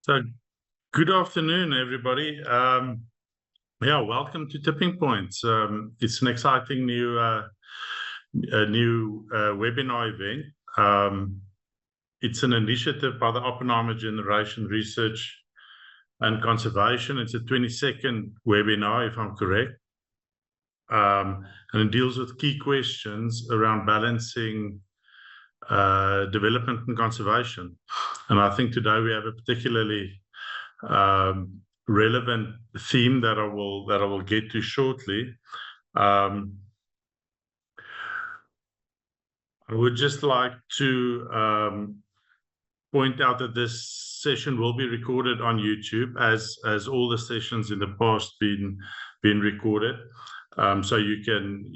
So, good afternoon, everybody. Welcome to Tipping Points. It's an exciting new webinar event. It's an initiative by the Oppenheimer Generation Research and Conservation. It's a 22nd webinar, if I'm correct. And it deals with key questions around balancing development and conservation. And I think today we have a particularly relevant theme that I will get to shortly. I would just like to point out that this session will be recorded on YouTube, as all the sessions in the past been recorded. So you can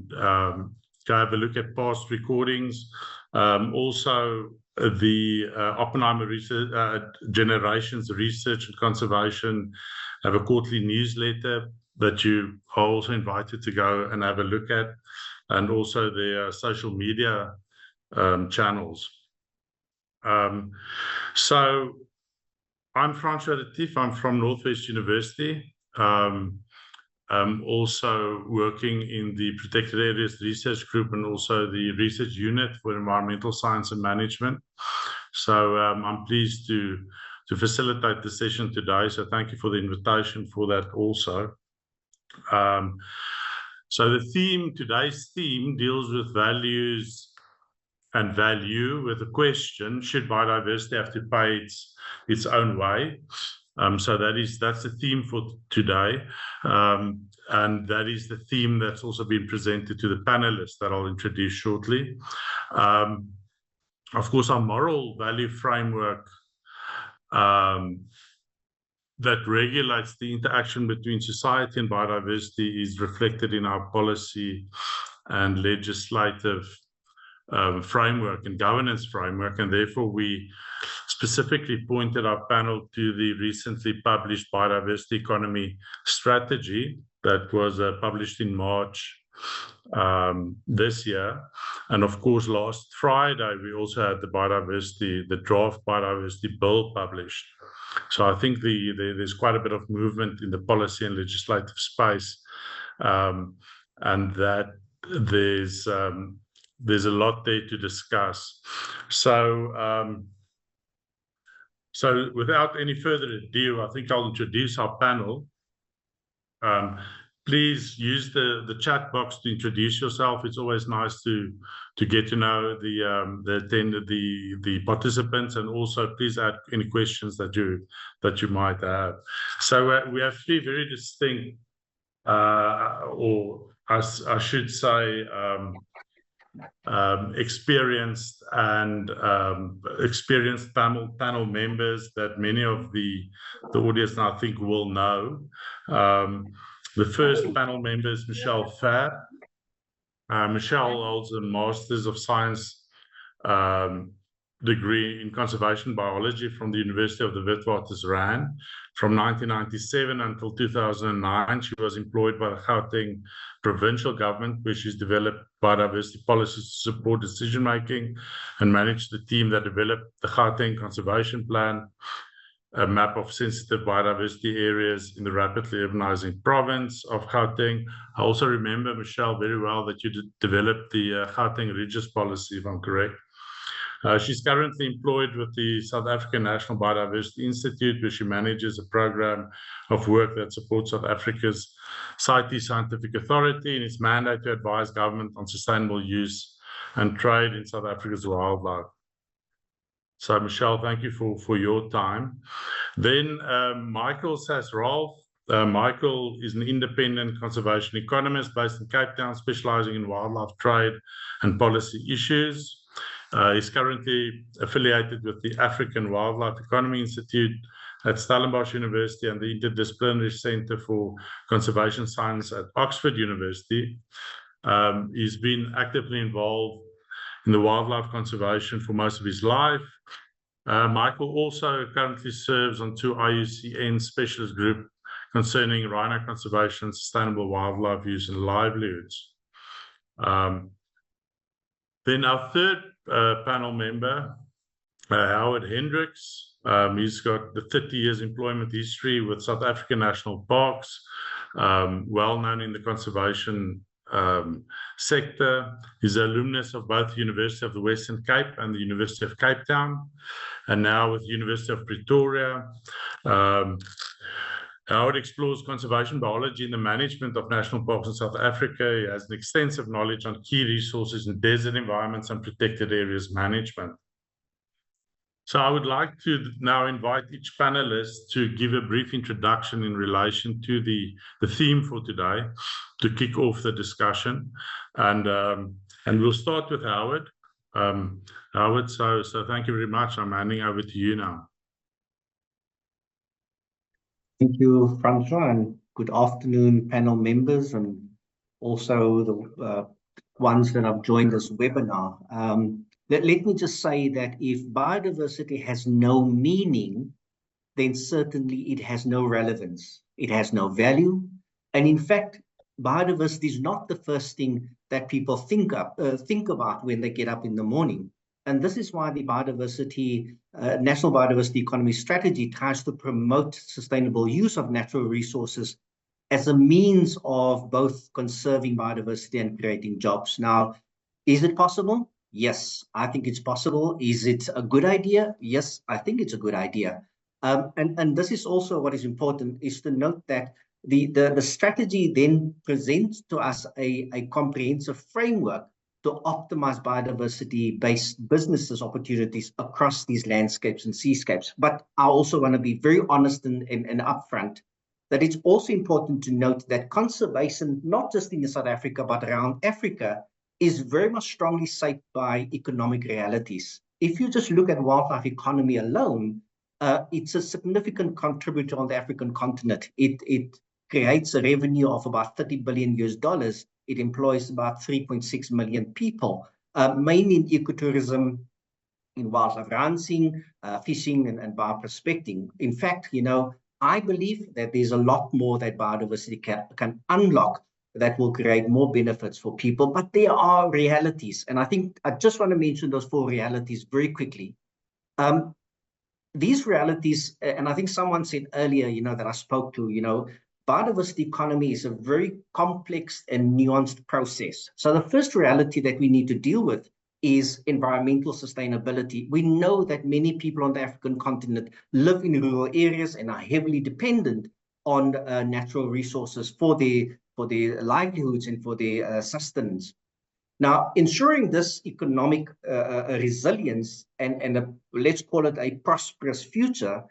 go have a look at past recordings. Also, the Oppenheimer Generations Research and Conservation have a quarterly newsletter that you are also invited to go and have a look at, and also their social media channels. So I'm Francois Retief. I'm from Northwest University. I'm also working in the Protected Areas Research Group and also the Research Unit for Environmental Science and Management. So I'm pleased to facilitate the session today. So thank you for the invitation for that also. So today's theme deals with values and value, with a question: should biodiversity have to pay its own way? So that's the theme for today, and that is the theme that's also been presented to the panelists that I'll introduce shortly. Of course, our moral value framework that regulates the interaction between society and biodiversity is reflected in our policy and legislative framework and governance framework, and therefore we specifically pointed our panel to the recently published Biodiversity Economy Strategy that was published in March this year. And of course, last Friday, we also had the draft Biodiversity Bill published. So I think there's quite a bit of movement in the policy and legislative space, and that there's a lot there to discuss. So without any further ado, I think I'll introduce our panel. Please use the chat box to introduce yourself. It's always nice to get to know the participants, and also please add any questions that you might have. So we have three very distinct, or I should say, experienced panel members that many of the audience, I think, will know. The first panel member is Michèle Pfab. Michèle holds a Master's of Science degree in Conservation Biology from the University of the Witwatersrand. From 1997 until 2009, she was employed by the Gauteng Provincial Government, where she's developed biodiversity policies to support decision-making and managed the team that developed the Gauteng Conservation Plan, a map of sensitive biodiversity areas in the rapidly urbanizing province of Gauteng. I also remember, Michèle, very well that you developed the Gauteng Ridges policy, if I'm correct. She's currently employed with the South African National Biodiversity Institute, where she manages a program of work that supports South Africa's CITES scientific authority in its mandate to advise government on sustainable use and trade in South Africa's wildlife. So, Michèle, thank you for your time. Then Michael Sas-Rolfes. Michael is an independent conservation economist based in Cape Town, specializing in wildlife trade and policy issues. He's currently affiliated with the African Wildlife Economy Institute at Stellenbosch University and the Interdisciplinary Centre for Conservation Science at Oxford University. He's been actively involved in the wildlife conservation for most of his life. Michael also currently serves on two IUCN specialist groups concerning rhino conservation, sustainable wildlife use and livelihoods. Then our third panel member, Howard Hendricks. He's got the 30 years employment history with South African National Parks, well known in the conservation sector. He's an alumnus of both the University of the Western Cape and the University of Cape Town, and now with the University of Pretoria. Howard explores conservation biology in the management of national parks in South Africa. He has an extensive knowledge on key resources in desert environments and protected areas management. So I would like to now invite each panelist to give a brief introduction in relation to the theme for today, to kick off the discussion. And we'll start with Howard. Howard, so thank you very much. I'm handing over to you now. Thank you, Francois, and good afternoon, panel members, and also the ones that have joined this webinar. Let me just say that if biodiversity has no meaning, then certainly it has no relevance. It has no value. And in fact, biodiversity is not the first thing that people think about when they get up in the morning. And this is why the biodiversity, National Biodiversity Economy Strategy tries to promote sustainable use of natural resources as a means of both conserving biodiversity and creating jobs. Now, is it possible? Yes, I think it's possible. Is it a good idea? Yes, I think it's a good idea. And this is also what is important, is to note that the strategy then presents to us a comprehensive framework to optimize biodiversity-based businesses opportunities across these landscapes and seascapes. But I also want to be very honest and upfront that it's also important to note that conservation, not just in South Africa, but around Africa, is very much strongly shaped by economic realities. If you just look at wildlife economy alone, it's a significant contributor on the African continent. It creates a revenue of about $30 billion. It employs about 3.6 million people, mainly in ecotourism, in wildlife ranching, fishing, and bioprospecting. In fact, I believe that there's a lot more that biodiversity can unlock that will create more benefits for people, but there are realities. And I think I just want to mention those 4 realities very quickly. These realities, and I think someone said earlier, that I spoke to, biodiversity economy is a very complex and nuanced process. So the first reality that we need to deal with is environmental sustainability. We know that many people on the African continent live in rural areas and are heavily dependent on natural resources for their livelihoods and for their sustenance. Now, ensuring this economic resilience and let's call it a prosperous future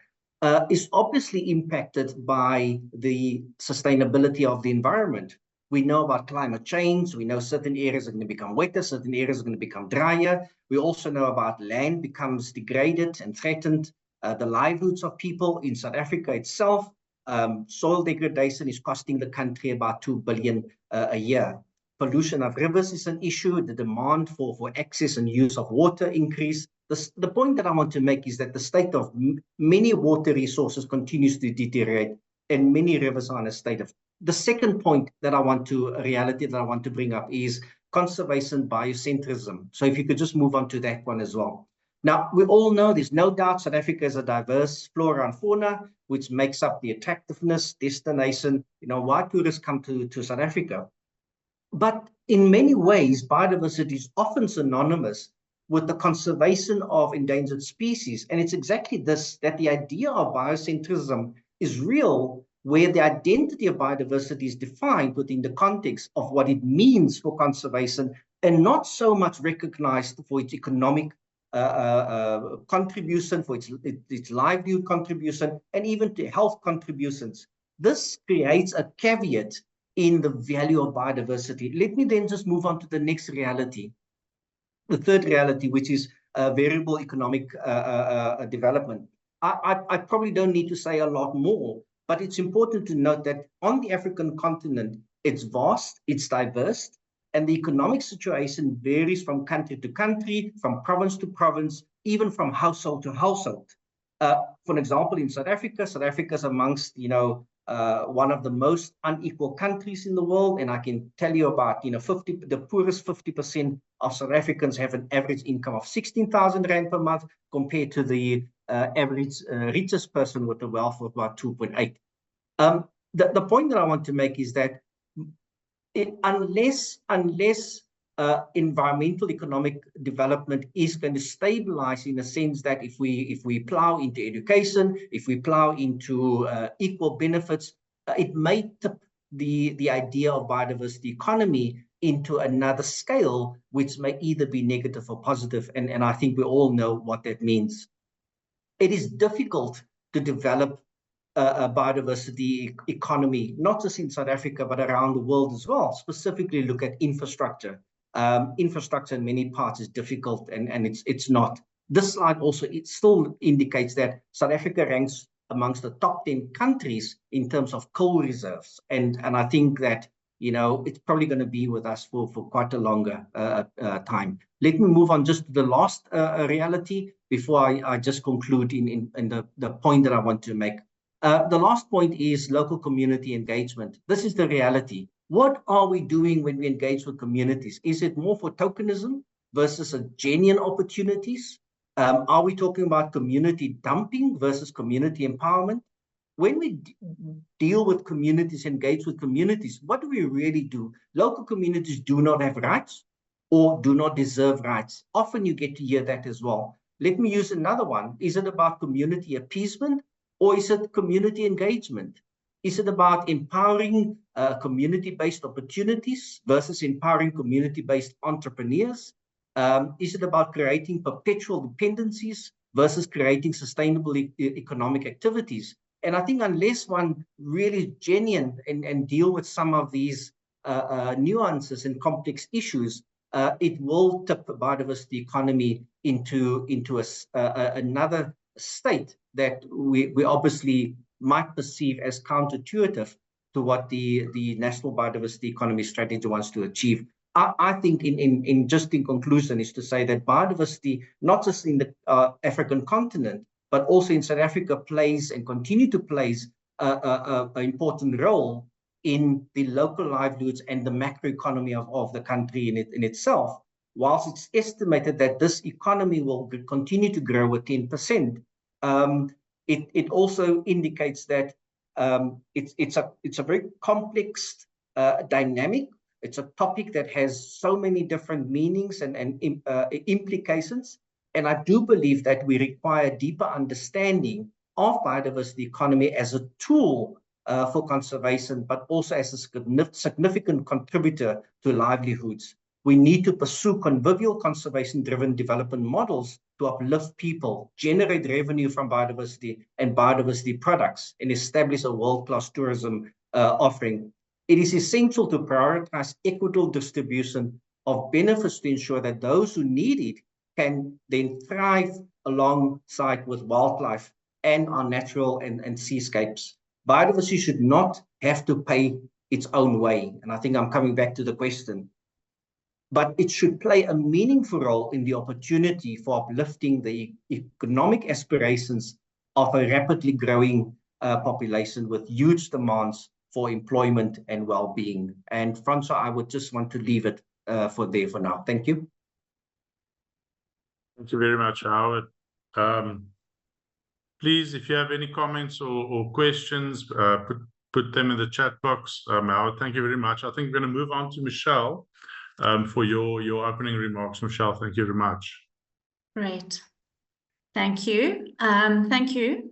is obviously impacted by the sustainability of the environment. We know about climate change. We know certain areas are going to become wetter, certain areas are going to become drier. We also know about land becomes degraded and threatened, the livelihoods of people in South Africa itself. Soil degradation is costing the country about 2 billion a year. Pollution of rivers is an issue. The demand for access and use of water increase. The point that I want to make is that the state of many water resources continues to deteriorate, and many rivers are in a state of. The second point that reality that I want to bring up is conservation biocentrism. So if you could just move on to that one as well. Now, we all know there's no doubt South Africa is a diverse flora and fauna, which makes up the attractiveness, destination, why tourists come to South Africa. But in many ways, biodiversity is often synonymous with the conservation of endangered species. And it's exactly this, that the idea of biocentrism is real, where the identity of biodiversity is defined within the context of what it means for conservation, and not so much recognized for its economic contribution, for its livelihood contribution, and even to health contributions. This creates a caveat in the value of biodiversity. Let me then just move on to the next reality. The third reality, which is variable economic development. I probably don't need to say a lot more, but it's important to note that on the African continent, it's vast, it's diverse, and the economic situation varies from country to country, from province to province, even from household to household. For example, in South Africa is amongst, one of the most unequal countries in the world. And I can tell you about, the poorest 50% of South Africans have an average income of 16,000 Rand per month, compared to the average richest person with a wealth of about 2.8. The point that I want to make is that unless environmental economic development is going to stabilize, in a sense that if we plow into education, if we plow into equal benefits, it may tip the idea of biodiversity economy into another scale, which may either be negative or positive, and I think we all know what that means. It is difficult to develop a biodiversity economy, not just in South Africa, but around the world as well. Specifically look at infrastructure. Infrastructure in many parts is difficult, and it's not. This slide also, it still indicates that South Africa ranks amongst the top 10 countries in terms of coal reserves. And I think that, you know, it's probably going to be with us for quite a longer time. Let me move on just to the last reality before I just conclude in the point that I want to make. The last point is local community engagement. This is the reality. What are we doing when we engage with communities? Is it more for tokenism versus a genuine opportunities? Are we talking about community dumping versus community empowerment? When we deal with communities, engage with communities, what do we really do? Local communities do not have rights or do not deserve rights. Often you get to hear that as well. Let me use another one. Is it about community appeasement or is it community engagement? Is it about empowering community-based opportunities versus empowering community-based entrepreneurs? Is it about creating perpetual dependencies versus creating sustainable economic activities? And I think unless one really is genuine and deal with some of these nuances and complex issues, it will tip the biodiversity economy into another state that we obviously might perceive as counterintuitive to what the National Biodiversity Economy Strategy wants to achieve. I think in conclusion is to say that biodiversity, not just in the African continent, but also in South Africa, plays and continue to play an important role in the local livelihoods and the macroeconomy of the country in itself. Whilst it's estimated that this economy will continue to grow at 10%, it also indicates that it's a very complex dynamic. It's a topic that has so many different meanings and implications. And I do believe that we require deeper understanding of biodiversity economy as a tool for conservation, but also as a significant contributor to livelihoods. We need to pursue convivial conservation-driven development models to uplift people, generate revenue from biodiversity and biodiversity products, and establish a world-class tourism offering. It is essential to prioritize equitable distribution of benefits to ensure that those who need it can then thrive alongside with wildlife and our natural and seascapes. Biodiversity should not have to pay its own way. And I think I'm coming back to the question. But it should play a meaningful role in the opportunity for uplifting the economic aspirations of a rapidly growing population with huge demands for employment and well-being. And Francois, I would just want to leave it for now. Thank you. Thank you very much, Howard. Please, if you have any comments or questions, put them in the chat box. Howard, thank you very much. I think we're going to move on to Michèle for your opening remarks. Michèle, thank you very much. Great. Thank you. Thank you.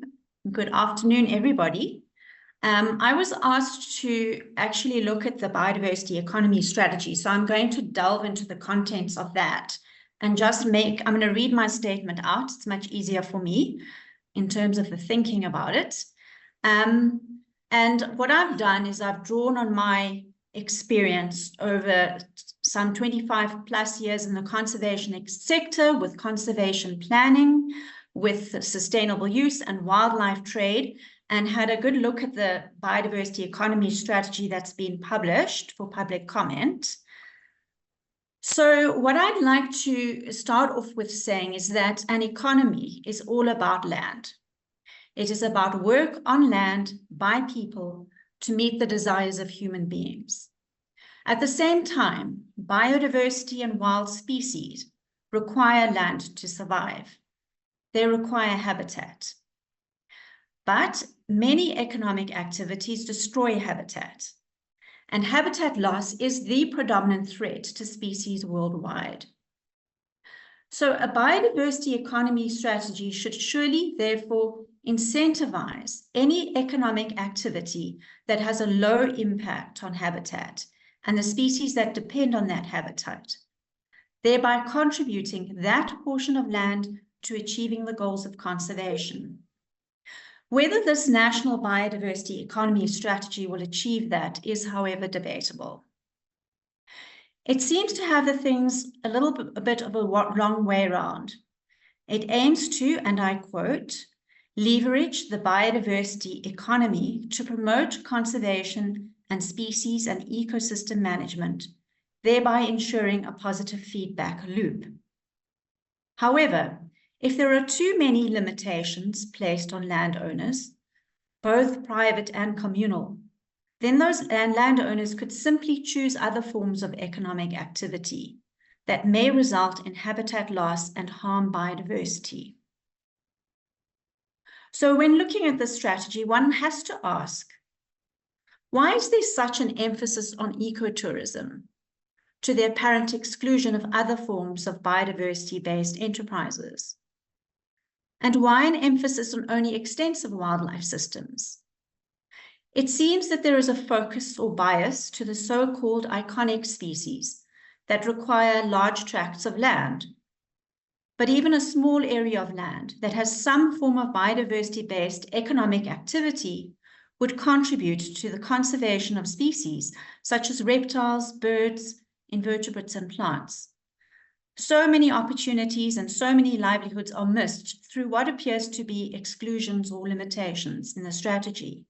Good afternoon, everybody. I was asked to actually look at the biodiversity economy strategy. So I'm going to delve into the contents of that and just I'm going to read my statement out. It's much easier for me in terms of the thinking about it. And what I've done is I've drawn on my experience over some 25 plus years in the conservation sector with conservation planning, with sustainable use and wildlife trade, and had a good look at the biodiversity economy strategy that's been published for public comment. So what I'd like to start off with saying is that an economy is all about land. It is about work on land by people to meet the desires of human beings. At the same time, biodiversity and wild species require land to survive. they require habitat. But many economic activities destroy habitat, and habitat loss is the predominant threat to species worldwide. So a biodiversity economy strategy should surely, therefore, incentivize any economic activity that has a low impact on habitat and the species that depend on that habitat, thereby contributing that portion of land to achieving the goals of conservation. Whether this national biodiversity economy strategy will achieve that is, however, debatable. It seems to have the things a bit of a wrong way around. It aims to, and I quote, leverage the biodiversity economy to promote conservation and species and ecosystem management, thereby ensuring a positive feedback loop. However, if there are too many limitations placed on landowners, both private and communal, then those landowners could simply choose other forms of economic activity that may result in habitat loss and harm biodiversity. So when looking at this strategy, one has to ask, why is there such an emphasis on ecotourism to the apparent exclusion of other forms of biodiversity-based enterprises? And why an emphasis on only extensive wildlife systems? It seems that there is a focus or bias to the so-called iconic species that require large tracts of land. But even a small area of land that has some form of biodiversity-based economic activity would contribute to the conservation of species such as reptiles, birds, invertebrates, and plants. So many opportunities and so many livelihoods are missed through what appears to be exclusions or limitations in the strategy.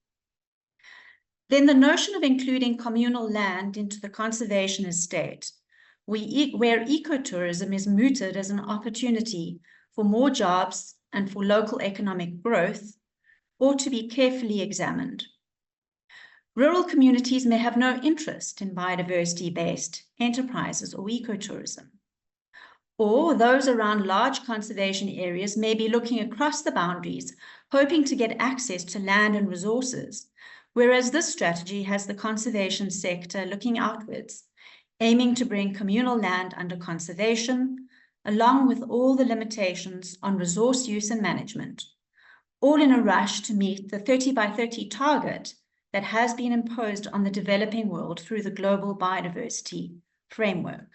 Then the notion of including communal land into the conservation estate, where ecotourism is mooted as an opportunity for more jobs and for local economic growth, ought to be carefully examined. Rural communities may have no interest in biodiversity-based enterprises or ecotourism. Or those around large conservation areas may be looking across the boundaries, hoping to get access to land and resources, whereas this strategy has the conservation sector looking outwards, aiming to bring communal land under conservation, along with all the limitations on resource use and management, all in a rush to meet the 30 by 30 target that has been imposed on the developing world through the Global Biodiversity Framework.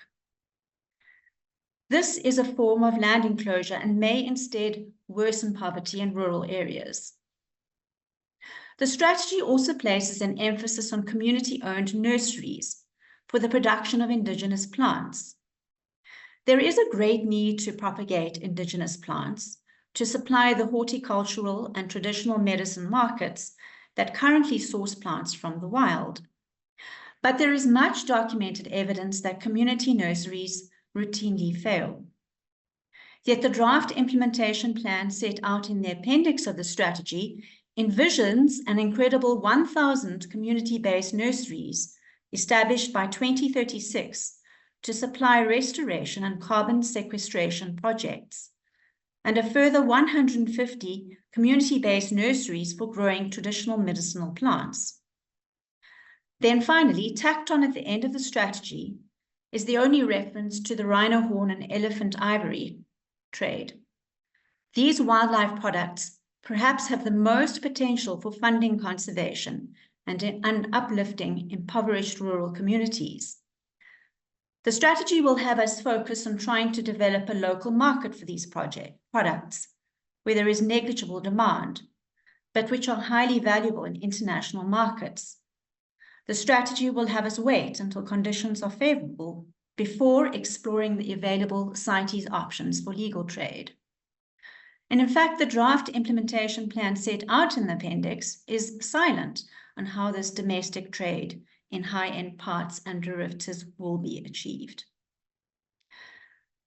This is a form of land enclosure and may instead worsen poverty in rural areas. The strategy also places an emphasis on community-owned nurseries for the production of indigenous plants. There is a great need to propagate indigenous plants to supply the horticultural and traditional medicine markets that currently source plants from the wild. But there is much documented evidence that community nurseries routinely fail. Yet the draft implementation plan set out in the appendix of the strategy envisions an incredible 1,000 community-based nurseries established by 2036 to supply restoration and carbon sequestration projects, and a further 150 community-based nurseries for growing traditional medicinal plants. Then finally, tacked on at the end of the strategy is the only reference to the rhino horn and elephant ivory trade. These wildlife products perhaps have the most potential for funding conservation and uplifting impoverished rural communities. The strategy will have us focus on trying to develop a local market for these products, where there is negligible demand, but which are highly valuable in international markets. The strategy will have us wait until conditions are favorable before exploring the available CITES options for legal trade. And in fact, the draft implementation plan set out in the appendix is silent on how this domestic trade in high-end parts and derivatives will be achieved.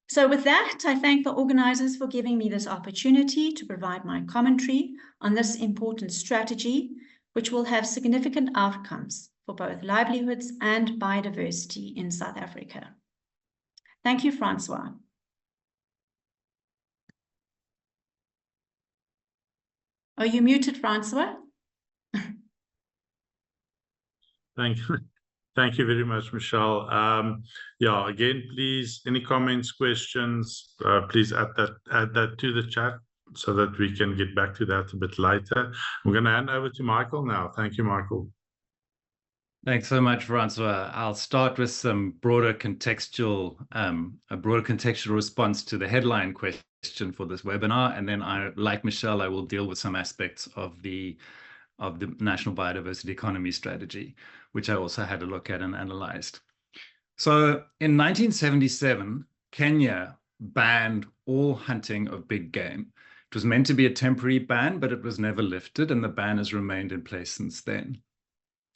So with that, I thank the organizers for giving me this opportunity to provide my commentary on this important strategy, which will have significant outcomes for both livelihoods and biodiversity in South Africa. Thank you, Francois. Are you muted, Francois? Thank you. Thank you very much, Michelle. Yeah, again, please, any comments, questions, please add that to the chat so that we can get back to that a bit later. I'm going to hand over to Michael now. Thank you, Michael. Thanks so much, Francois. I'll start with some broader contextual, a broader contextual response to the headline question for this webinar, and then like Michelle, I will deal with some aspects of the National Biodiversity Economy Strategy, which I also had a look at and analyzed. So in 1977, Kenya banned all hunting of big game. It was meant to be a temporary ban, but it was never lifted, and the ban has remained in place since then.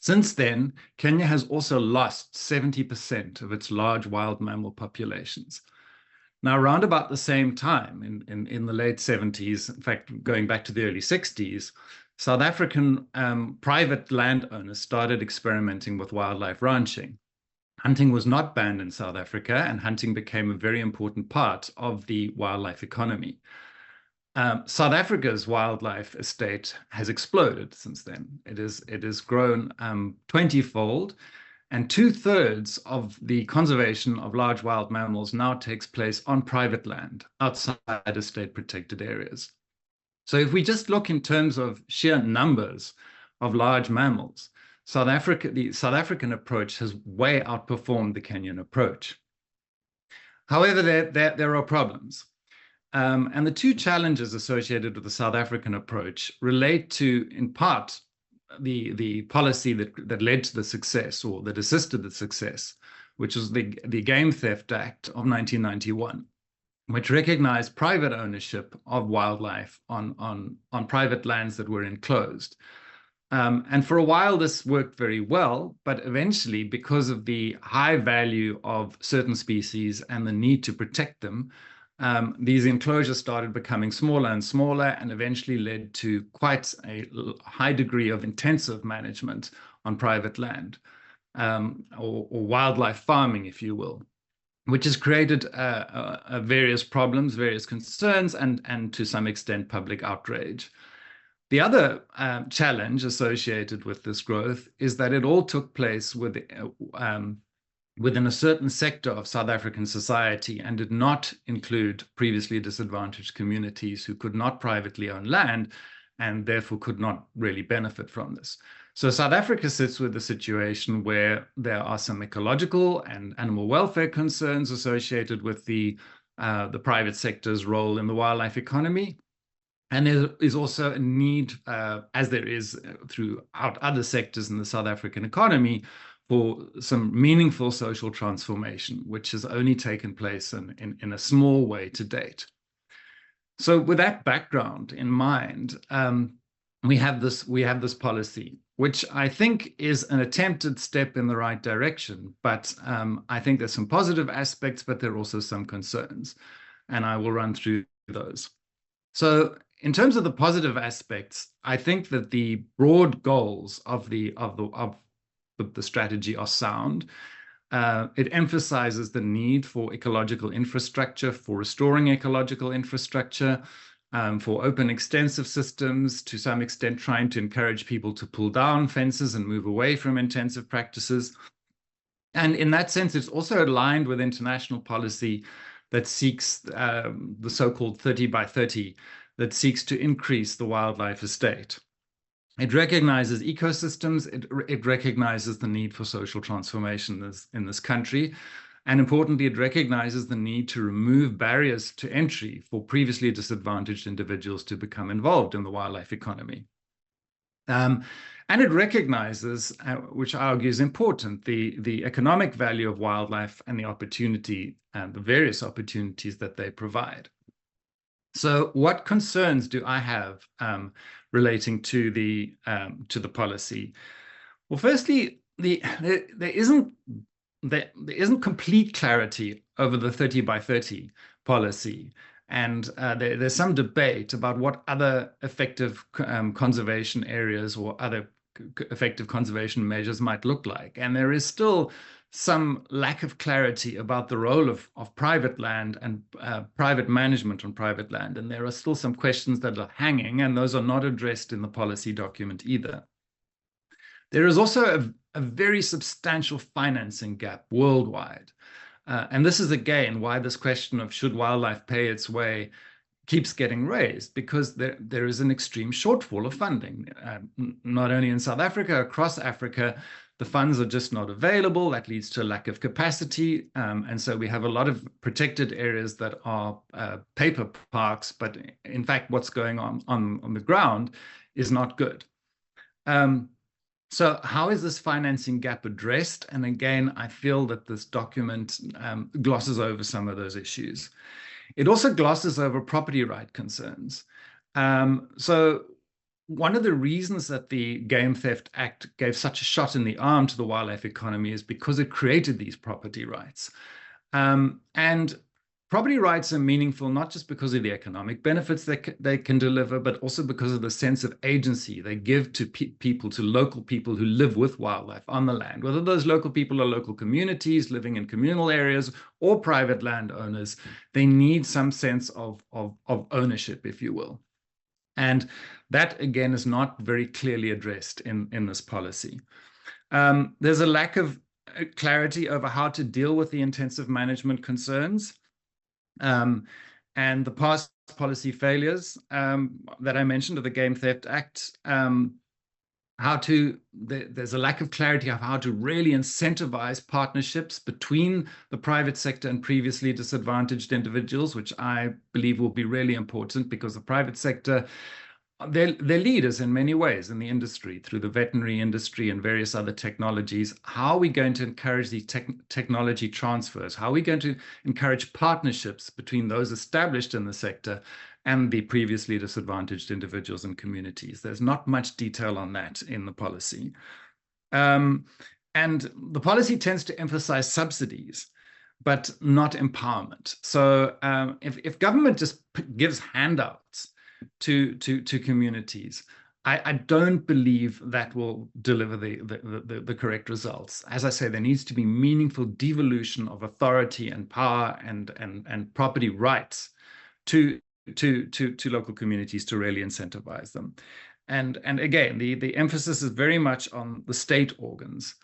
Since then, Kenya has also lost 70% of its large wild mammal populations. Now, around about the same time, in the late 70s, in fact, going back to the early 60s, South African private landowners started experimenting with wildlife ranching. Hunting was not banned in South Africa, and hunting became a very important part of the wildlife economy. South Africa's wildlife estate has exploded since then. It has grown 20-fold, and 2/3 of the conservation of large wild mammals now takes place on private land outside of state-protected areas. So if we just look in terms of sheer numbers of large mammals, the South African approach has way outperformed the Kenyan approach. However, there are problems. And the two challenges associated with the South African approach relate to, in part, the policy that led to the success, or that assisted the success, which was the Game Theft Act of 1991, which recognized private ownership of wildlife on private lands that were enclosed. And for a while, this worked very well, but eventually, because of the high value of certain species and the need to protect them, these enclosures started becoming smaller and smaller, and eventually led to quite a high degree of intensive management on private land, or wildlife farming, if you will, which has created various problems, various concerns, and to some extent public outrage. The other challenge associated with this growth is that it all took place within a certain sector of South African society, and did not include previously disadvantaged communities who could not privately own land and therefore could not really benefit from this. So South Africa sits with a situation where there are some ecological and animal welfare concerns associated with the private sector's role in the wildlife economy. And there is also a need, as there is throughout other sectors in the South African economy, for some meaningful social transformation, which has only taken place in a small way to date. So with that background in mind, we have this policy, which I think is an attempted step in the right direction, but I think there's some positive aspects, but there are also some concerns, and I will run through those. So in terms of the positive aspects, I think that the broad goals of the strategy are sound. It emphasizes the need for ecological infrastructure, for restoring ecological infrastructure, for open extensive systems, to some extent trying to encourage people to pull down fences and move away from intensive practices. And in that sense, it's also aligned with international policy that seeks the so-called 30 by 30, that seeks to increase the wildlife estate. It recognizes ecosystems, it recognizes the need for social transformation in this country, and importantly, it recognizes the need to remove barriers to entry for previously disadvantaged individuals to become involved in the wildlife economy. And it recognizes, which I argue is important, the economic value of wildlife and the opportunity and the various opportunities that they provide. So what concerns do I have relating to the policy? Well, firstly, there isn't complete clarity over the 30 by 30 policy, and there's some debate about what other effective conservation areas or other effective conservation measures might look like, and there is still some lack of clarity about the role of private land and private management on private land. And there are still some questions that are hanging, and those are not addressed in the policy document either. There is also a very substantial financing gap worldwide. And this is, again, why this question of should wildlife pay its way keeps getting raised, because there is an extreme shortfall of funding, not only in South Africa, across Africa. The funds are just not available. That leads to a lack of capacity. And so we have a lot of protected areas that are paper parks, but in fact, what's going on the ground is not good. So how is this financing gap addressed? And again, I feel that this document glosses over some of those issues. It also glosses over property right concerns. So one of the reasons that the Game Theft Act gave such a shot in the arm to the wildlife economy is because it created these property rights. And property rights are meaningful not just because of the economic benefits that they can deliver, but also because of the sense of agency they give to people, to local people who live with wildlife on the land. Whether those local people are local communities living in communal areas or private landowners, they need some sense of ownership, if you will. And that, again, is not very clearly addressed in this policy. There's a lack of clarity over how to deal with the intensive management concerns. And the past policy failures that I mentioned of the Game Theft Act, there's a lack of clarity of how to really incentivize partnerships between the private sector and previously disadvantaged individuals, which I believe will be really important, because the private sector, they're leaders in many ways in the industry, through the veterinary industry and various other technologies. How are we going to encourage these technology transfers? How are we going to encourage partnerships between those established in the sector and the previously disadvantaged individuals and communities? There's not much detail on that in the policy. And the policy tends to emphasize subsidies, but not empowerment. So if government just gives handouts to communities, I don't believe that will deliver the correct results. As I say, there needs to be meaningful devolution of authority and power and property rights to local communities to really incentivize them. And again, the emphasis is very much on the state organs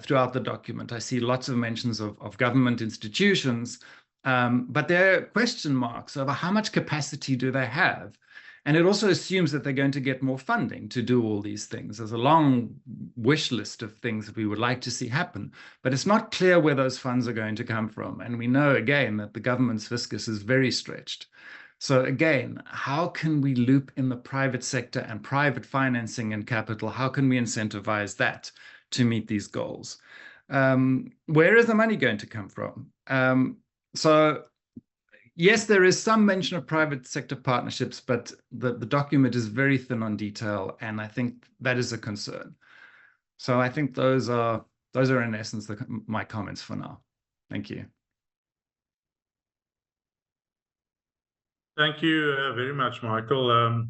throughout the document. I see lots of mentions of government institutions, but there are question marks over how much capacity do they have. And it also assumes that they're going to get more funding to do all these things. There's a long wish list of things that we would like to see happen, but it's not clear where those funds are going to come from. And we know, again, that the government's fiscus is very stretched. So again, how can we loop in the private sector and private financing and capital? How can we incentivize that to meet these goals? Where is the money going to come from? So yes, there is some mention of private sector partnerships, but the document is very thin on detail, and I think that is a concern. So I think those are in essence my comments for now. Thank you. Thank you very much, Michael.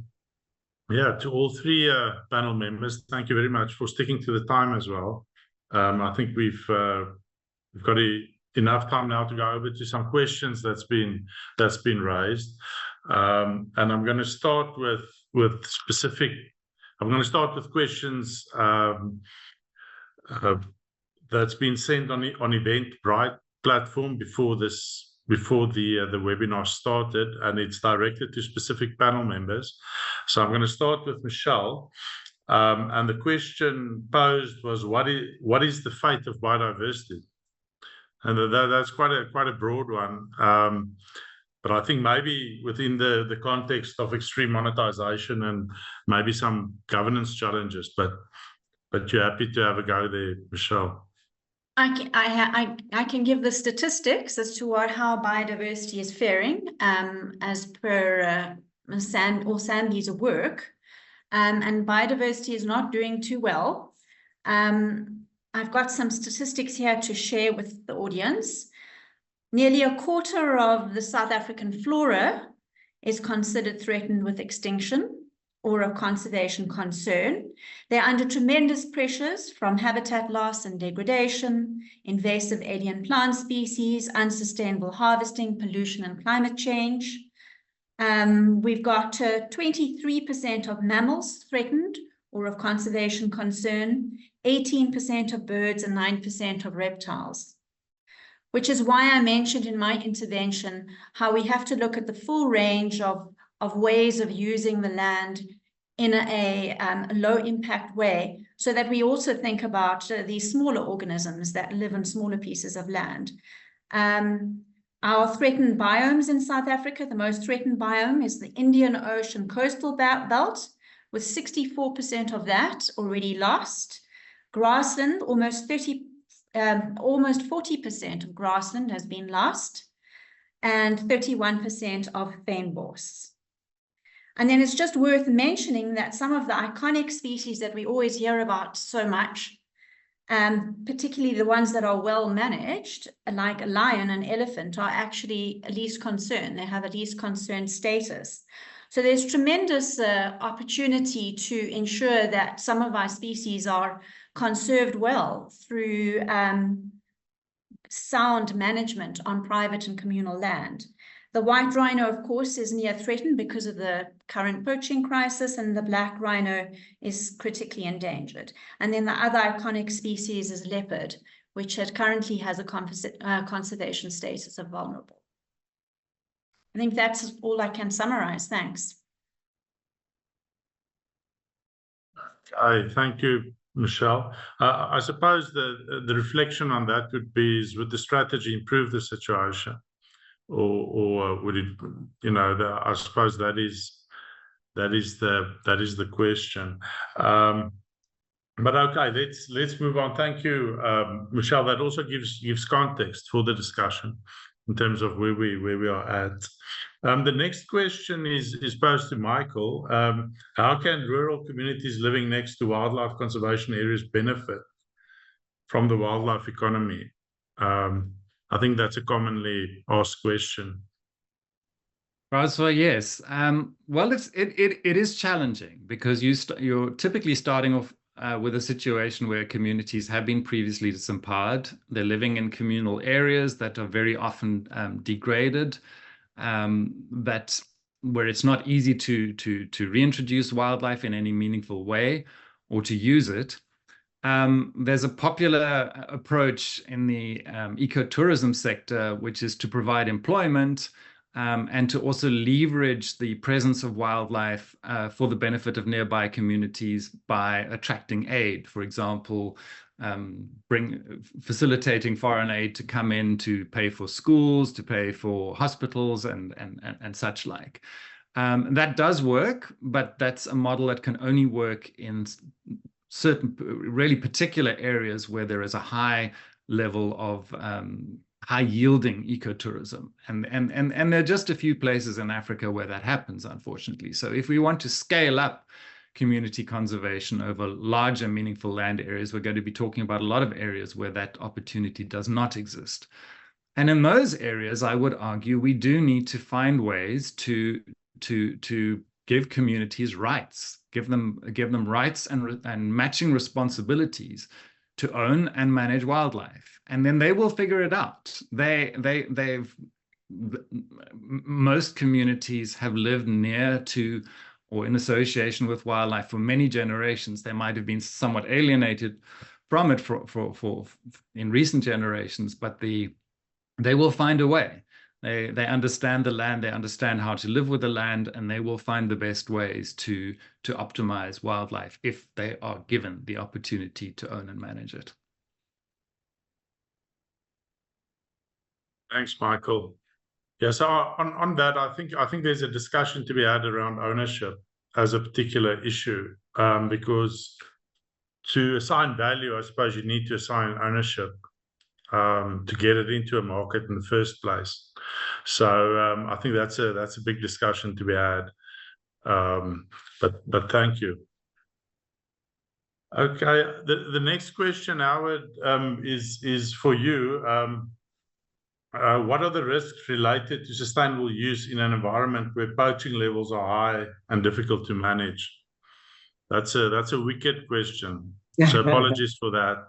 Yeah, to all three panel members, thank you very much for sticking to the time as well. I think we've got enough time now to go over to some questions that's been raised, and I'm going to start with specific. I'm going to start with questions that's been sent on Eventbrite platform before the webinar started, and it's directed to specific panel members. So I'm going to start with Michèle, and the question posed was, what is the fate of biodiversity? And that's quite a broad one, but I think maybe within the context of extreme monetization and maybe some governance challenges. But you're happy to have a go there, Michèle. I can give the statistics as to how biodiversity is faring as per SANBI's work, and biodiversity is not doing too well. I've got some statistics here to share with the audience. Nearly a quarter of the South African flora is considered threatened with extinction. or of conservation concern. They're under tremendous pressures from habitat loss and degradation, invasive alien plant species, unsustainable harvesting, pollution, and climate change. We've got 23% of mammals threatened or of conservation concern, 18% of birds, and 9% of reptiles. Which is why I mentioned in my intervention how we have to look at the full range of ways of using the land in a low impact way, so that we also think about these smaller organisms that live in smaller pieces of land. Our threatened biomes in South Africa, the most threatened biome is the Indian Ocean coastal belt, with 64% of that already lost. Grassland, almost 40% of grassland has been lost, and 31% of fynbosse. And then it's just worth mentioning that some of the iconic species that we always hear about so much, particularly the ones that are well managed, like a lion and elephant, are actually least concern. They have a least concern status. So there's tremendous opportunity to ensure that some of our species are conserved well through sound management on private and communal land. The white rhino, of course, is near threatened because of the current poaching crisis, and the black rhino is critically endangered. And then the other iconic species is leopard, which currently has a conservation status of vulnerable. I think that's all I can summarize. Thanks. Thank you, Michèle. I suppose the reflection on that would be, is would the strategy improve the situation? Or would it, I suppose that is the question. But okay, let's move on. Thank you, Michèle. That also gives context for the discussion in terms of where we are at. The next question is posed to Michael. How can rural communities living next to wildlife conservation areas benefit from the wildlife economy? I think that's a commonly asked question. Francois, yes. Well, it is challenging because you're typically starting off with a situation where communities have been previously disempowered. They're living in communal areas that are very often degraded, where it's not easy to reintroduce wildlife in any meaningful way or to use it. There's a popular approach in the ecotourism sector, which is to provide employment and to also leverage the presence of wildlife for the benefit of nearby communities by attracting aid. For example, facilitating foreign aid to come in to pay for schools, to pay for hospitals and such like. That does work, but that's a model that can only work in certain really particular areas where there is a high level of high yielding ecotourism. And there are just a few places in Africa where that happens, unfortunately. So if we want to scale up community conservation over larger meaningful land areas, we're going to be talking about a lot of areas where that opportunity does not exist. And in those areas, I would argue we do need to find ways to give communities rights, give them rights and matching responsibilities to own and manage wildlife, and then they will figure it out. Most communities have lived near to or in association with wildlife for many generations. They might have been somewhat alienated from it for in recent generations, but they will find a way. They understand the land, they understand how to live with the land, and they will find the best ways to optimize wildlife if they are given the opportunity to own and manage it. Thanks, Michael. Yeah, so on that, I think there's a discussion to be had around ownership as a particular issue, because to assign value, I suppose you need to assign ownership to get it into a market in the first place. So I think that's a big discussion to be had. But thank you. Okay, the next question, Howard, is for you. What are the risks related to sustainable use in an environment where poaching levels are high and difficult to manage? That's a wicked question. So apologies for that.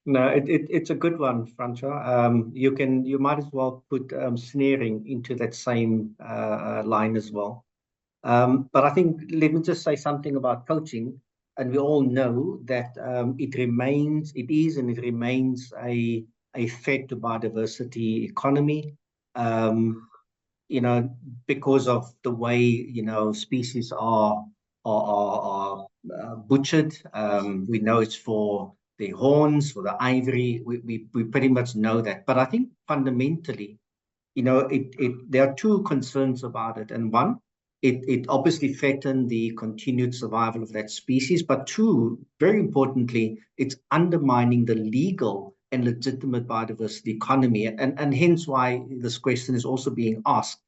No, it's a good one, Francois. You might as well put snaring into that same line as well. But I think let me just say something about poaching, and we all know that it remains a threat to biodiversity economy. Because of the way species are butchered. We know it's for the horns, for the ivory. We pretty much know that. But I think fundamentally, there are two concerns about it. And one, it obviously threatened the continued survival of that species. But two, very importantly, it's undermining the legal and legitimate biodiversity economy. And hence why this question is also being asked.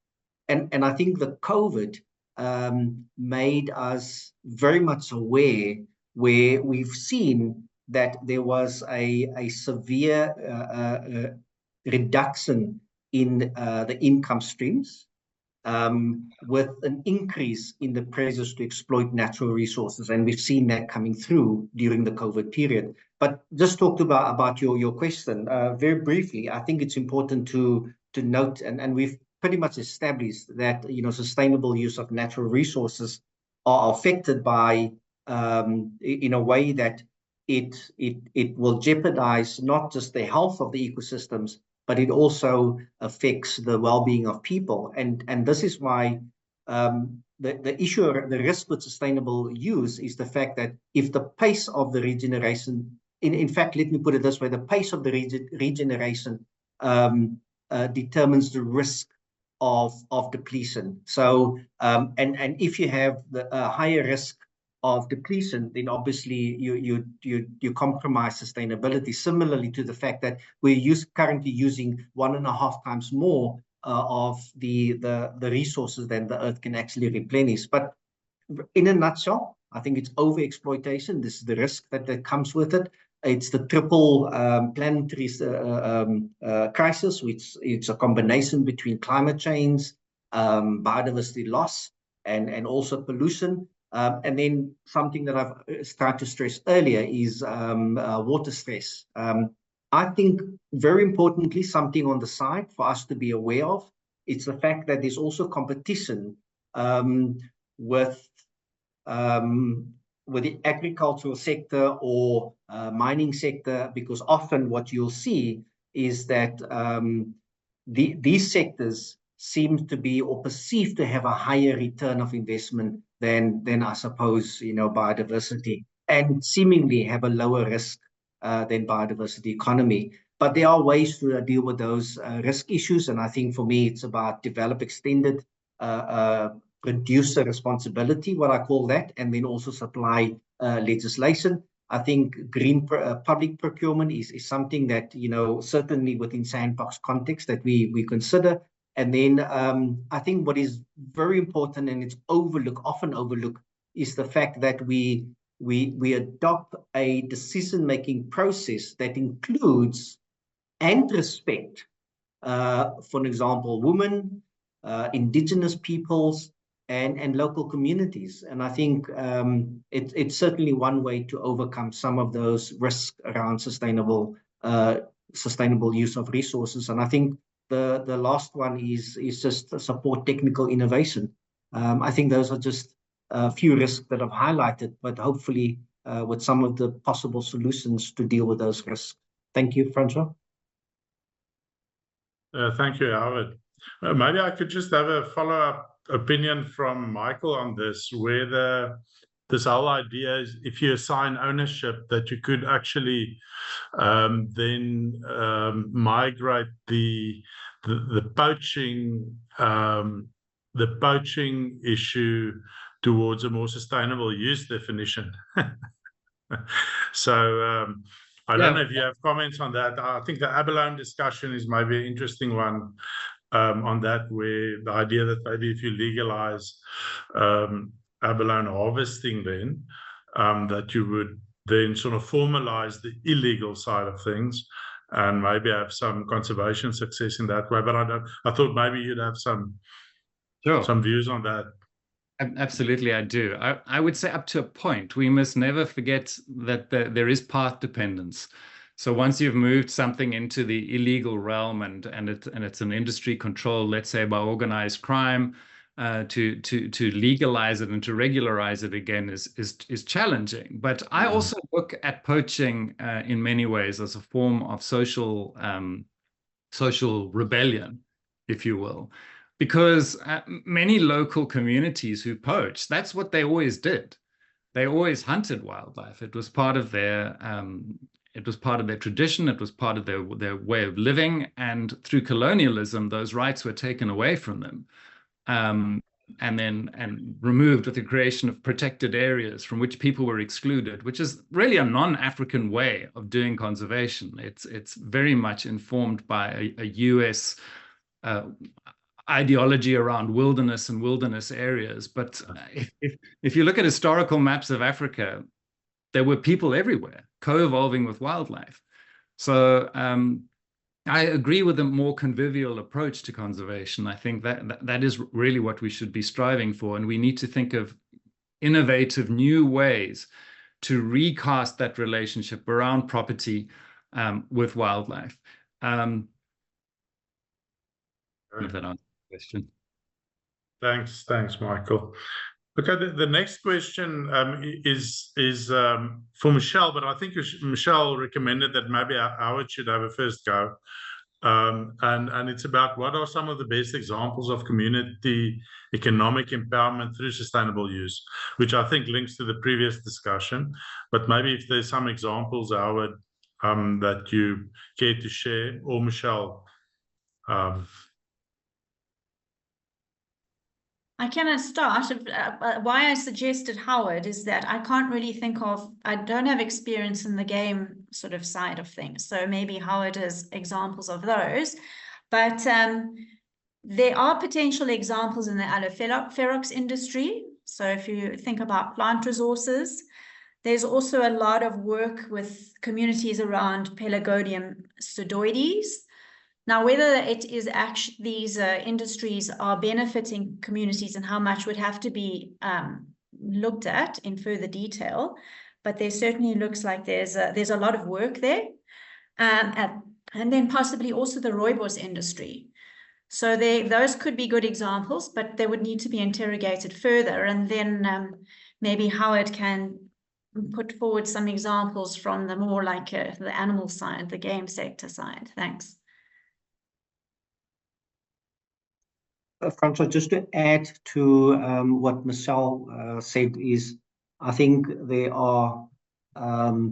And I think the COVID made us very much aware, where we've seen that there was a severe reduction in the income streams, with an increase in the pressures to exploit natural resources. And we've seen that coming through during the COVID period. But just talked about your question very briefly. I think it's important to note, and we've pretty much established that sustainable use of natural resources are affected by in a way that it will jeopardize not just the health of the ecosystems, but it also affects the well-being of people. And this is why the issue, the risk with sustainable use is the fact that if the pace of the regeneration, in fact, let me put it this way, the pace of the regeneration determines the risk of depletion. So, and if you have a higher risk of depletion, then obviously you compromise sustainability. Similarly to the fact that we're currently using 1.5 times more of the resources than the earth can actually replenish. But in a nutshell, I think it's overexploitation. This is the risk that comes with it. It's the triple planetary crisis, which it's a combination between climate change, biodiversity loss, and also pollution. And then something that I've started to stress earlier is water stress. I think very importantly, something on the side for us to be aware of, it's the fact that there's also competition with the agricultural sector or mining sector, because often what you'll see is that these sectors seem to be or perceive to have a higher return of investment than I suppose biodiversity, and seemingly have a lower risk than biodiversity economy. But there are ways to deal with those risk issues, and I think for me it's about develop extended producer responsibility, what I call that, and then also supply legislation. I think green public procurement is something that certainly within Sandbox context that we consider. And then I think what is very important, and it's often overlooked, is the fact that we adopt a decision-making process that includes and respect, for example, women, indigenous peoples, and local communities. And I think it's certainly one way to overcome some of those risks around sustainable use of resources. And I think the last one is just support technical innovation. I think those are just a few risks that I've highlighted, but hopefully with some of the possible solutions to deal with those risks. Thank you, Francois. Thank you, Howard. Maybe I could just have a follow-up opinion from Michael on this, where this whole idea is if you assign ownership, that you could actually then migrate the poaching issue towards a more sustainable use definition. So I don't know if you have comments on that. I think the abalone discussion is maybe an interesting one on that, where the idea that maybe if you legalize abalone harvesting, then that you would then sort of formalize the illegal side of things, and maybe have some conservation success in that way. But I thought maybe you'd have some views on that. Absolutely, I do. I would say up to a point. We must never forget that there is path dependence. So once you've moved something into the illegal realm and it's an industry controlled, let's say by organized crime, to legalize it and to regularize it again is challenging. But I also look at poaching in many ways as a form of social rebellion, if you will. Because many local communities who poach, that's what they always did. They always hunted wildlife. It was part of their tradition. It was part of their way of living. And through colonialism, those rights were taken away from them, and removed with the creation of protected areas from which people were excluded, which is really a non-African way of doing conservation. It's very much informed by a US ideology around wilderness and wilderness areas. But if you look at historical maps of Africa, there were people everywhere co-evolving with wildlife. So I agree with a more convivial approach to conservation. I think that is really what we should be striving for. And we need to think of innovative new ways to recast that relationship around property with wildlife. If that answers the question. Thanks, Michael. Okay, the next question is for Michèle, but I think Michèle recommended that maybe Howard should have a first go. And it's about what are some of the best examples of community economic empowerment through sustainable use, which I think links to the previous discussion. But maybe if there's some examples, Howard, that you care to share, or Michèle. I can start. Why I suggested Howard is that I can't really think of, I don't have experience in the game sort of side of things. So maybe Howard has examples of those. But there are potential examples in the alloferox industry. So if you think about plant resources, there's also a lot of work with communities around Pelargonium pseudoides. Now, whether it is actually these industries are benefiting communities and how much would have to be looked at in further detail, but there certainly looks like there's a lot of work there, and then possibly also the rooibos industry. So those could be good examples, but they would need to be interrogated further, and then maybe Howard can put forward some examples from the more like the animal side, the game sector side. Thanks. Francois, just to add to what Michèle said is, I think there are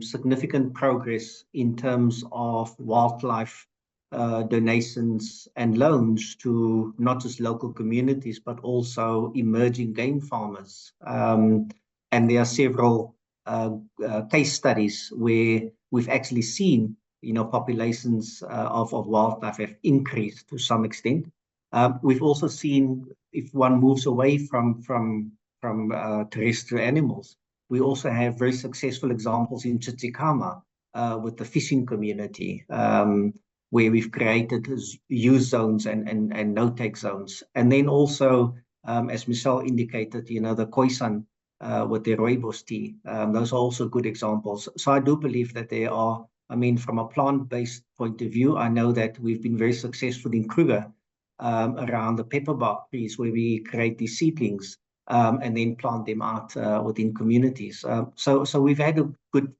significant progress in terms of wildlife donations and loans to not just local communities, but also emerging game farmers. And there are several case studies where we've actually seen, populations of wildlife have increased to some extent. We've also seen, if one moves away from terrestrial animals, we also have very successful examples in Tsitsikamma with the fishing community, where we've created use zones and no-take zones. And then also, as Michèle indicated, the Khoisan with the rooibos tea, those are also good examples. So I do believe that there are, from a plant-based point of view, I know that we've been very successful in Kruger, around the pepperbark trees, where we create these seedlings and then plant them out within communities. So we've had a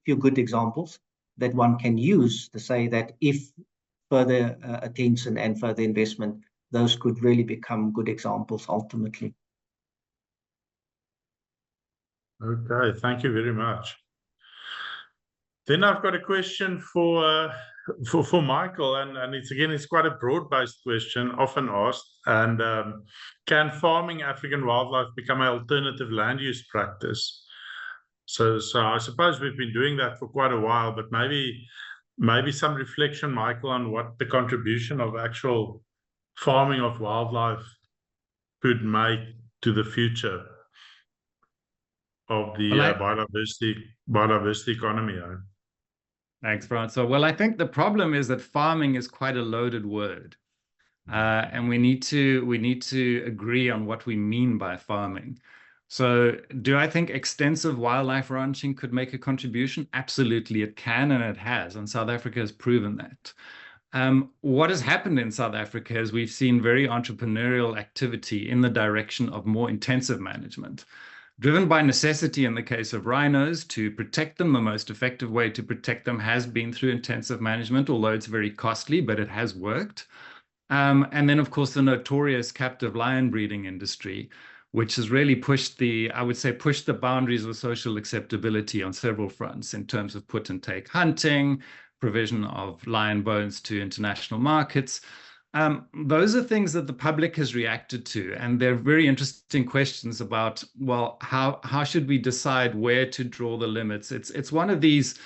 few good examples that one can use to say that if further attention and further investment, those could really become good examples ultimately. Okay, thank you very much. Then I've got a question for Michael, and it's quite a broad-based question, often asked. And can farming African wildlife become an alternative land use practice? So I suppose we've been doing that for quite a while, but maybe some reflection, Michael, on what the contribution of actual farming of wildlife could make to the future of the biodiversity economy. Thanks, Francois. Well, I think the problem is that farming is quite a loaded word. And we need to agree on what we mean by farming. So do I think extensive wildlife ranching could make a contribution? Absolutely, it can, and it has, and South Africa has proven that. What has happened in South Africa is we've seen very entrepreneurial activity in the direction of more intensive management, driven by necessity in the case of rhinos. To protect them, the most effective way to protect them has been through intensive management, although it's very costly, but it has worked. And then, of course, the notorious captive lion breeding industry, which has really pushed the boundaries of social acceptability on several fronts in terms of put and take hunting, provision of lion bones to international markets. Those are things that the public has reacted to, and they're very interesting questions about, well, how should we decide where to draw the limits? It's one of these.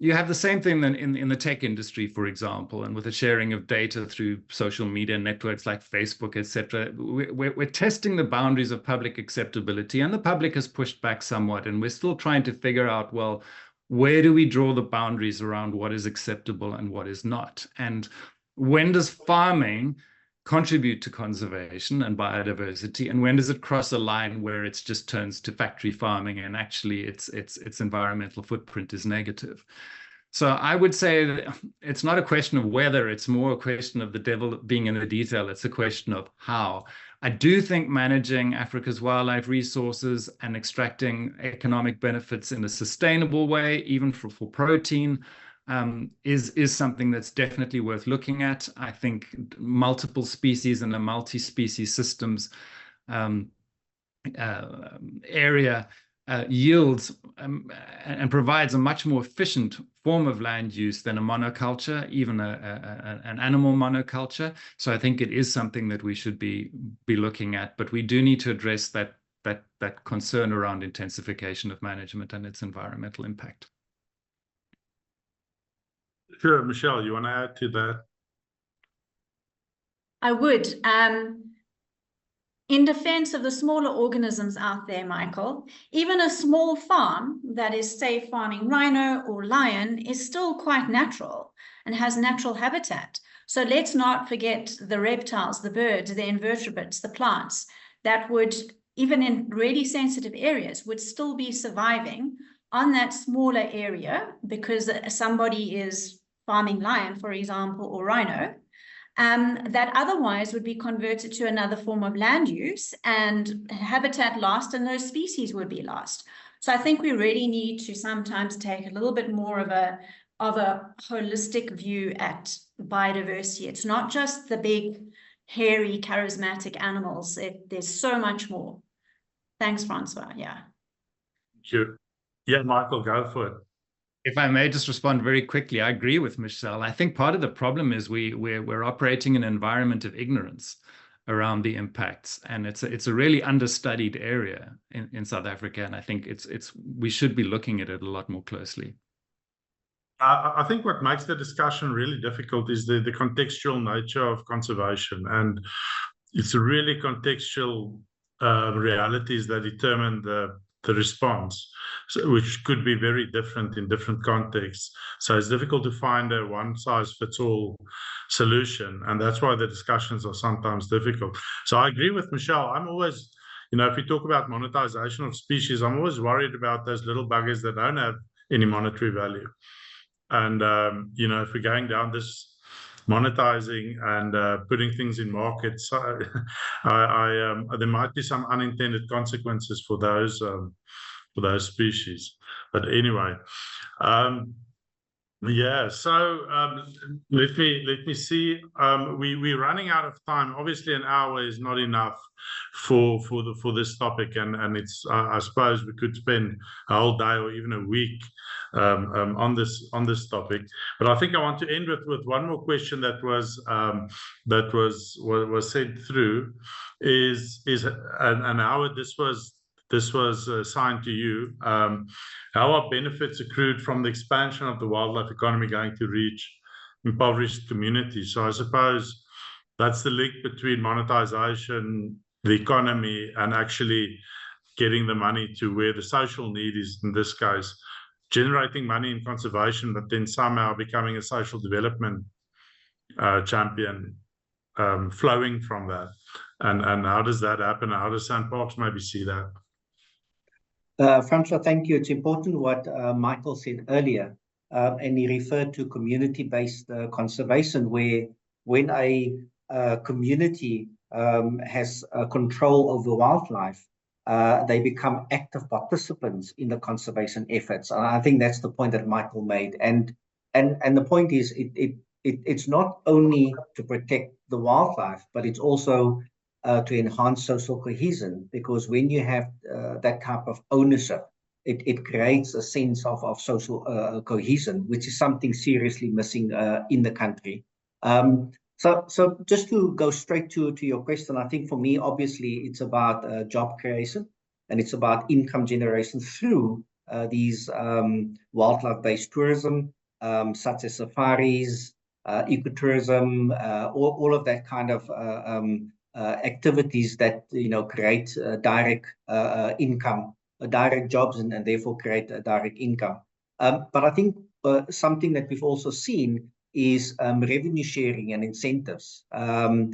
You have the same thing then in the tech industry, for example, and with the sharing of data through social media networks like Facebook, etc. We're testing the boundaries of public acceptability, and the public has pushed back somewhat, and we're still trying to figure out, well, where do we draw the boundaries around what is acceptable and what is not? And when does farming contribute to conservation and biodiversity, and when does it cross a line where it just turns to factory farming and actually its environmental footprint is negative? So I would say that it's not a question of whether, it's more a question of the devil being in the detail. It's a question of how. I do think managing Africa's wildlife resources and extracting economic benefits in a sustainable way, even for protein, is something that's definitely worth looking at. I think multiple species in a multi-species systems area yields and provides a much more efficient form of land use than a monoculture, even an animal monoculture. So I think it is something that we should be looking at, but we do need to address that concern around intensification of management and its environmental impact. Sure, Michèle, you want to add to that? I would. In defense of the smaller organisms out there, Michael, even a small farm that is, say, farming rhino or lion is still quite natural and has natural habitat. So let's not forget the reptiles, the birds, the invertebrates, the plants that would, even in really sensitive areas, would still be surviving on that smaller area because somebody is farming lion, for example, or rhino. That otherwise would be converted to another form of land use and habitat lost, and those species would be lost. So I think we really need to sometimes take a little bit more of a holistic view at biodiversity. It's not just the big, hairy, charismatic animals. There's so much more. Thanks, Francois. Yeah. Sure. Yeah, Michael, go for it. If I may just respond very quickly, I agree with Michèle. I think part of the problem is we're operating in an environment of ignorance around the impacts, and it's a really understudied area in South Africa, and I think we should be looking at it a lot more closely. I think what makes the discussion really difficult is the contextual nature of conservation, and it's really contextual realities that determine the response, which could be very different in different contexts. So it's difficult to find a one-size-fits-all solution, and that's why the discussions are sometimes difficult. So I agree with Michèle. I'm always, if we talk about monetization of species, I'm always worried about those little buggers that don't have any monetary value. And, if we're going down this monetizing and putting things in markets, there might be some unintended consequences for those species. But anyway, yeah. So let me see. We're running out of time. Obviously, an hour is not enough for this topic, and it's I suppose we could spend a whole day or even a week on this topic. But I think I want to end with one more question that was sent through. And Howard, this was assigned to you. How are benefits accrued from the expansion of the wildlife economy going to reach impoverished communities? So I suppose that's the link between monetization, the economy, and actually getting the money to where the social need is in this case. generating money in conservation, but then somehow becoming a social development champion, flowing from that. And how does that happen? How does SANParks maybe see that? Francois, thank you. It's important what Michael said earlier, and he referred to community-based conservation, where when a community has control over wildlife, they become active participants in the conservation efforts. And I think that's the point that Michael made. And the point is, it's not only to protect the wildlife, but it's also to enhance social cohesion, because when you have that type of ownership, it creates a sense of social cohesion, which is something seriously missing in the country. So just to go straight to your question, I think for me, obviously, it's about job creation, and it's about income generation through these wildlife-based tourism, such as safaris, ecotourism, all of that kind of activities that create direct income, direct jobs, and therefore create a direct income. But I think something that we've also seen is revenue sharing and incentives. Some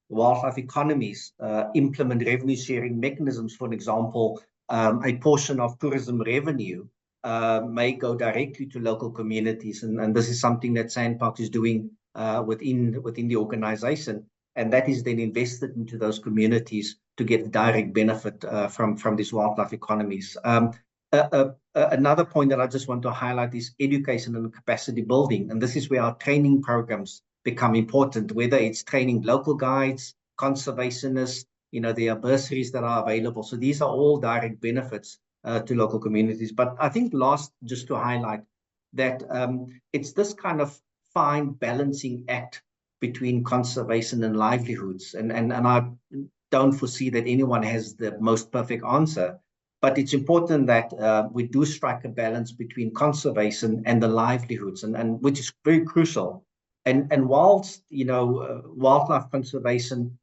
wildlife economies implement revenue sharing mechanisms. For example, a portion of tourism revenue may go directly to local communities, and this is something that SANParks is doing within the organization, and that is then invested into those communities to get direct benefit from these wildlife economies. Another point that I just want to highlight is education and capacity building, and this is where our training programs become important, whether it's training local guides, conservationists, there are bursaries that are available. So these are all direct benefits to local communities. But I think last, just to highlight that it's this kind of fine balancing act between conservation and livelihoods. And I don't foresee that anyone has the most perfect answer, but it's important that we do strike a balance between conservation and the livelihoods, and which is very crucial. And whilst wildlife conservation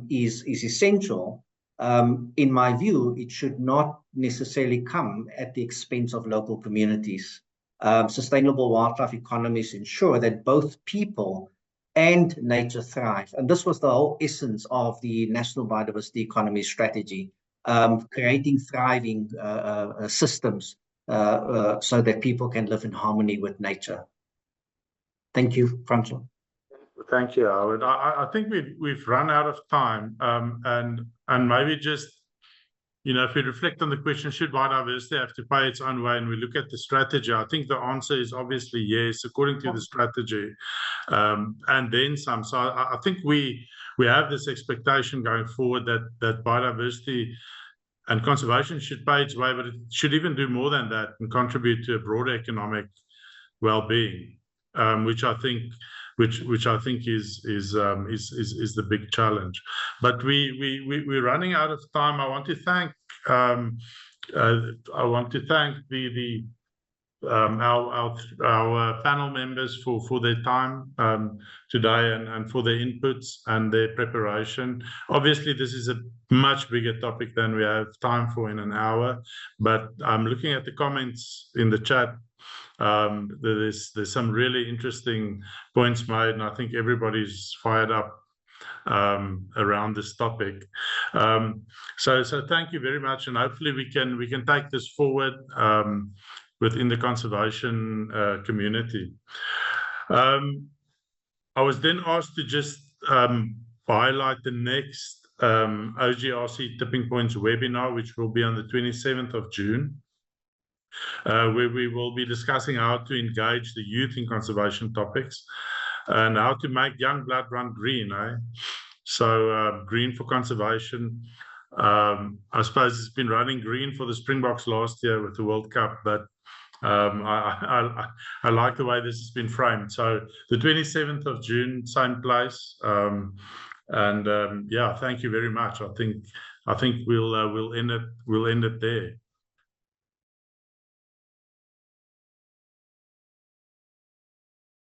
is essential, in my view, it should not necessarily come at the expense of local communities. Sustainable wildlife economies ensure that both people and nature thrive. And this was the whole essence of the National Biodiversity Economy Strategy, creating thriving systems so that people can live in harmony with nature. Thank you, Francois. Thank you, Howard. I think we've run out of time, and maybe just, if we reflect on the question, should biodiversity have to pay its own way, and we look at the strategy, I think the answer is obviously yes, according to the strategy, and then some. So I think we have this expectation going forward that biodiversity and conservation should pay its way, but it should even do more than that and contribute to a broader economic well-being, which I think is the big challenge. But we're running out of time. I want to thank our panel members for their time today and for their inputs and their preparation. Obviously, this is a much bigger topic than we have time for in an hour, but I'm looking at the comments in the chat. There's some really interesting points made, and I think everybody's fired up around this topic. So thank you very much, and hopefully we can take this forward within the conservation community. I was then asked to just highlight the next OGRC Tipping Points webinar, which will be on the 27th of June. Where we will be discussing how to engage the youth in conservation topics and how to make young blood run green. So green for conservation. I suppose it's been running green for the Springboks last year with the World Cup, but I like the way this has been framed. So the 27th of June, same place. Yeah, thank you very much. I think we'll end it there.